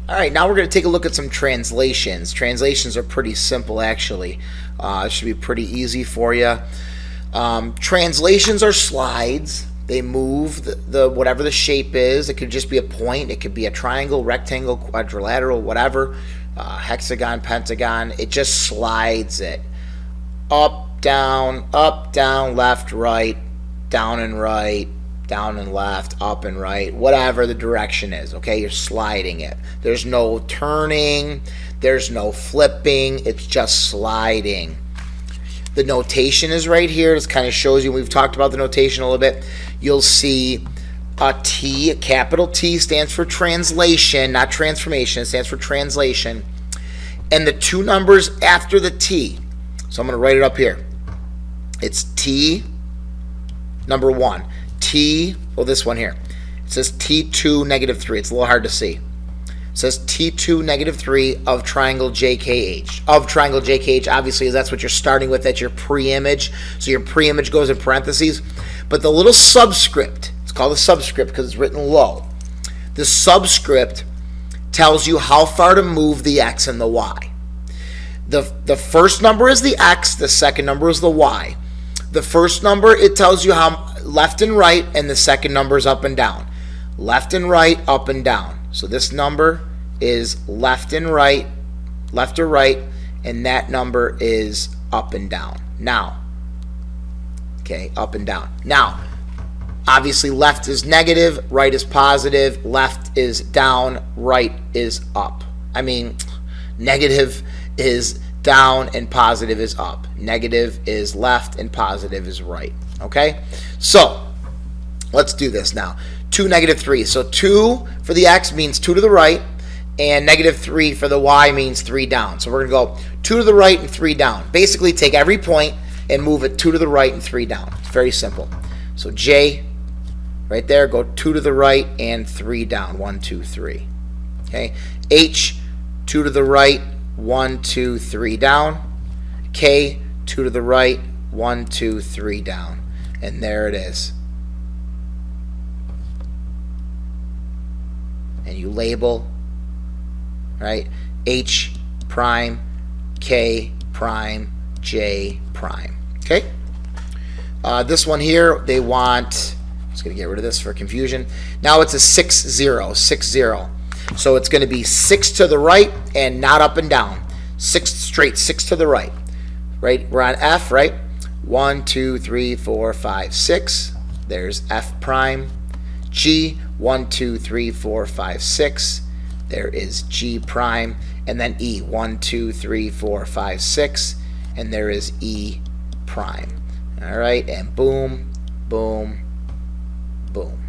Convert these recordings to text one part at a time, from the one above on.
All right, now we're going to take a look at some translations. Translations are pretty simple, actually. It should be pretty easy for you. Translations are slides. They move the whatever the shape is. It could just be a point. It could be a triangle, rectangle, quadrilateral, whatever. Hexagon, pentagon. It just slides it. Up, down, left, right, down and right, down and left, up and right, whatever the direction is, okay? You're sliding it. There's no turning. There's no flipping. It's just sliding. The notation is right here. This kind of shows you, we've talked about the notation a little bit. You'll see a T, a capital T stands for translation, not transformation. It stands for translation. And the two numbers after the T. So I'm going to write it up here. It's T, number 1. T, this one here. It says T2, negative 3. It's a little hard to see. It says T2, negative 3 of triangle JKH. Of triangle JKH, obviously, that's what you're starting with. That's your pre-image. So your pre-image goes in parentheses. But the little subscript, it's called a subscript because it's written low. The subscript tells you how far to move the X and the Y. The first number is the X. The second number is the Y. The first number, it tells you how left and right, and the second number is up and down. Left and right, up and down. So this number is left and right, left or right, and that number is up and down. Now, okay, up and down. Now, obviously left is negative, right is positive, left is down, right is up. I mean, negative is down and positive is up. Negative is left and positive is right. Okay? So, let's do this now. 2, negative 3. So 2 for the X means 2 to the right, and negative 3 for the Y means 3 down. So we're going to go 2 to the right and 3 down. Basically, take every point and move it 2 to the right and 3 down. It's very simple. So J, right there, go 2 to the right and 3 down. 1, 2, 3. Okay? H, 2 to the right, 1, 2, 3 down. K, 2 to the right, 1, 2, 3 down. And there it is. And you label, right? H prime, K prime, J prime. Okay? This one here, they want, I'm just going to get rid of this for confusion. Now it's a 6, 0, 6, 0. So it's going to be 6 to the right and not up and down. 6 straight, 6 to the right. Right? We're on F, right? 1, 2, 3, 4, 5, 6. There's F prime. G, 1, 2, 3, 4, 5, 6. There is G prime. And then E, 1, 2, 3, 4, 5, 6. And there is E prime. All right, and boom, boom, boom.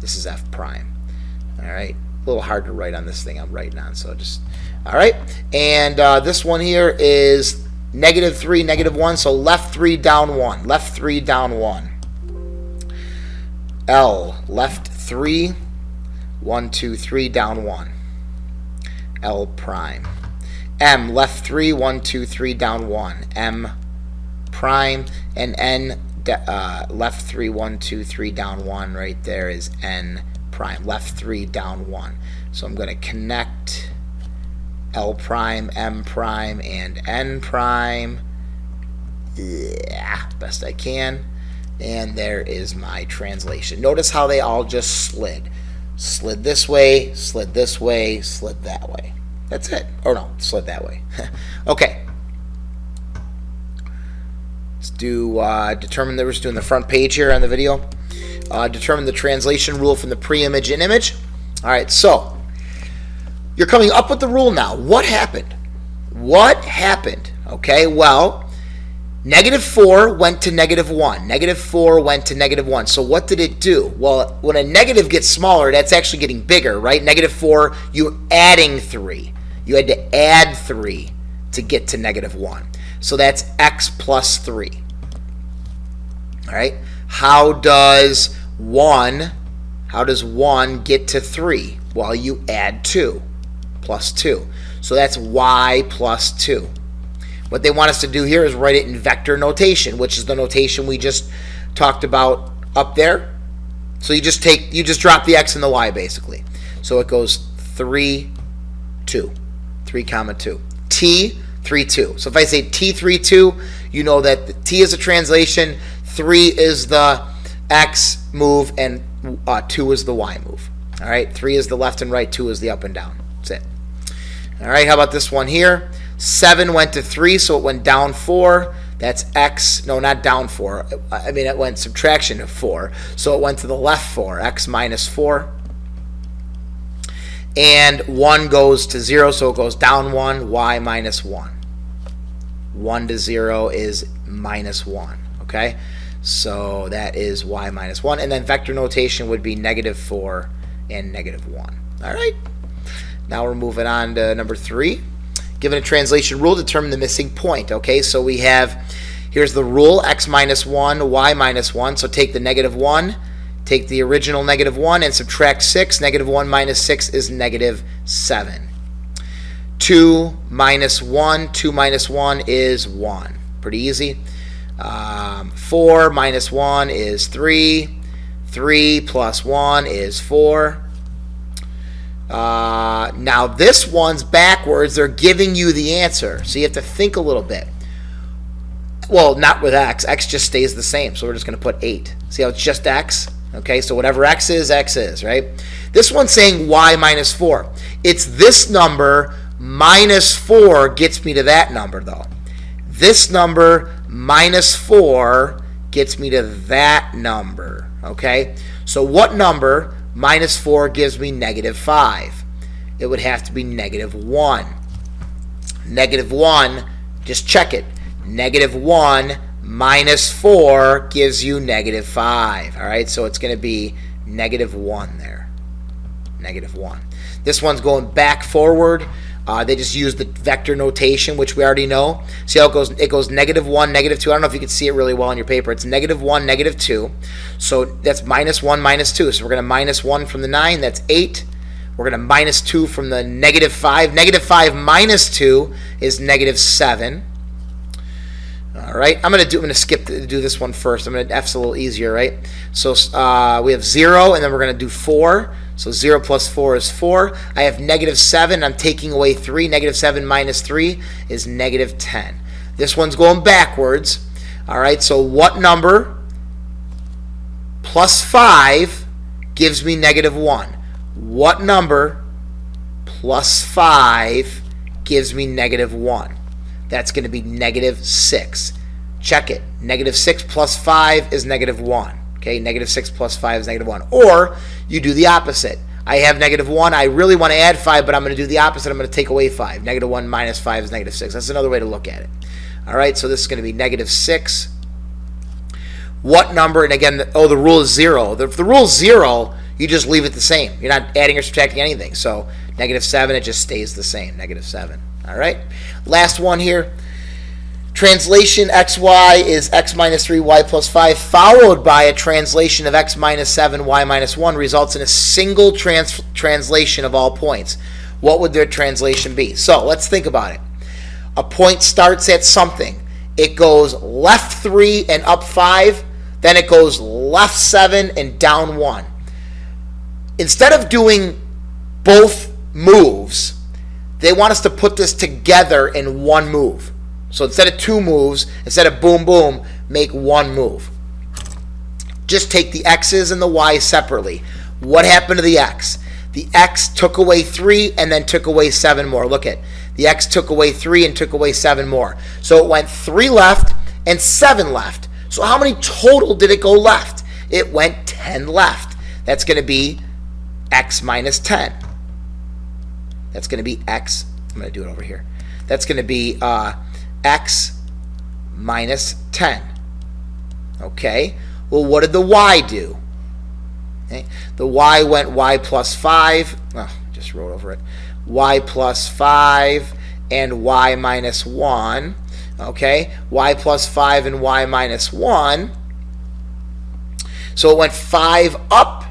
This is F prime. All right, a little hard to write on this thing I'm writing on, so just, all right. And this one here is negative 3, negative 1, so left 3, down 1. Left 3, down 1. L, left 3, 1, 2, 3, down 1. L prime. M, left 3, 1, 2, 3, down 1. M prime. And N, left 3, 1, 2, 3, down 1. Right there is N prime. Left 3, down 1. So I'm going to connect L prime, M prime, and N prime. Yeah, best I can. And there is my translation. Notice how they all just slid. Slid this way, slid this way, slid that way. That's it. Or no, slid that way. Okay. Let's do, determine that we're just doing the front page here on the video. Determine the translation rule from the pre-image and image. All right, so you're coming up with the rule now. What happened? What happened? Okay, well, negative 4 went to negative 1. Negative 4 went to negative 1. So what did it do? Well, when a negative gets smaller, that's actually getting bigger, right? Negative 4, you're adding 3. You had to add 3 to get to negative 1. So that's x plus 3. All right? How does 1 get to 3? Well, you add 2 plus 2. So that's y plus 2. What they want us to do here is write it in vector notation, which is the notation we just talked about up there. So you just drop the x and the y basically. So it goes 3, 2. 3 comma 2. T, 3, 2. So if I say T, 3, 2, you know that the T is a translation, 3 is the X move, and 2 is the Y move. All right, 3 is the left and right, 2 is the up and down. That's it. All right, how about this one here? 7 went to 3, so it went down 4. That's X. No, not down 4. I mean, it went subtraction of 4. So it went to the left 4. X minus 4. And 1 goes to 0, so it goes down 1. Y minus 1. 1 to 0 is minus 1. Okay? So that is Y minus 1. And then vector notation would be negative 4 and negative 1. All right? Now we're moving on to number 3. Given a translation rule, determine the missing point. Okay, so we have, here's the rule, x minus 1, y minus 1. So take the negative 1, take the original negative 1, and subtract 6. Negative 1 minus 6 is negative 7. 2 minus 1, 2 minus 1 is 1. Pretty easy. 4 minus 1 is 3. 3 plus 1 is 4. Now this one's backwards. They're giving you the answer, so you have to think a little bit. Well, not with x. X just stays the same, so we're just going to put 8. See how it's just x? Okay, so whatever x is, right? This one's saying y minus 4. It's this number minus 4 gets me to that number, though. This number minus 4 gets me to that number, okay? So what number minus 4 gives me negative 5? It would have to be negative 1. Negative 1, just check it. Negative 1 minus 4 gives you negative 5. All right, so it's going to be negative 1 there. Negative 1. This one's going back forward. They just use the vector notation, which we already know. See how it goes? It goes negative 1, negative 2. I don't know if you can see it really well on your paper. It's negative 1, negative 2. So that's minus 1, minus 2. So we're going to minus 1 from the 9. That's 8. We're going to minus 2 from the negative 5. Negative 5 minus 2 is negative 7. All right, I'm going to skip to do this one first. F's a little easier, right? So we have 0, and then we're going to do 4. So 0 plus 4 is 4. I have negative 7. I'm taking away 3. Negative 7 minus 3 is negative 10. This one's going backwards. All right, so what number plus 5 gives me negative 1? What number plus 5 gives me negative 1? That's going to be negative 6. Check it. Negative 6 plus 5 is negative 1. Okay, negative 6 plus 5 is negative 1. Or you do the opposite. I have negative 1. I really want to add 5, but I'm going to do the opposite. I'm going to take away 5. Negative 1 minus 5 is negative 6. That's another way to look at it. All right, so this is going to be negative 6. What number? And again, the rule is 0. If the rule is 0, you just leave it the same. You're not adding or subtracting anything. So negative 7, it just stays the same. Negative 7. All right. Last one here. Translation xy is x minus 3, y plus 5, followed by a translation of x minus 7, y minus 1, results in a single translation of all points. What would their translation be? So let's think about it. A point starts at something. It goes left 3 and up 5. Then it goes left 7 and down 1. Instead of doing both moves, they want us to put this together in one move. So instead of 2 moves, instead of boom, boom, make 1 move. Just take the x's and the y's separately. What happened to the x? The x took away 3 and then took away 7 more. Look at the x took away 3 and took away 7 more. So it went 3 left and 7 left. So how many total did it go left? It went 10 left. That's going to be x minus 10. That's going to be x. I'm going to do it over here. That's going to be x minus 10. Okay. Well, what did the y do? Okay. The y went y plus 5. Oh, just wrote over it. Y plus 5 and y minus 1. Okay. Y plus 5 and y minus 1. So it went 5 up,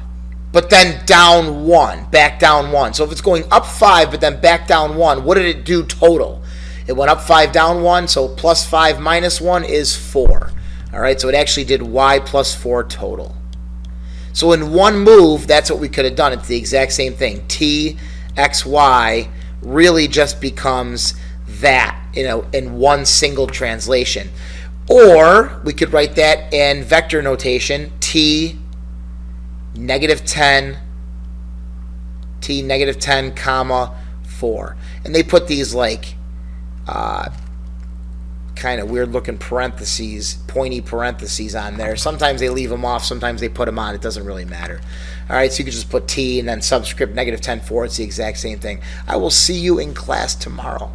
but then down 1, back down 1. So if it's going up 5, but then back down 1, what did it do total? It went up 5, down 1, so plus 5 minus 1 is 4. All right, so it actually did y plus 4 total. So in one move, that's what we could have done. It's the exact same thing. T, x, y really just becomes that, in one single translation. Or we could write that in vector notation, t negative 10, t negative 10 comma 4. And they put these like kind of weird looking parentheses, pointy parentheses on there. Sometimes they leave them off, sometimes they put them on. It doesn't really matter. All right, so you can just put t and then subscript negative 10 4. It's the exact same thing. I will see you in class tomorrow.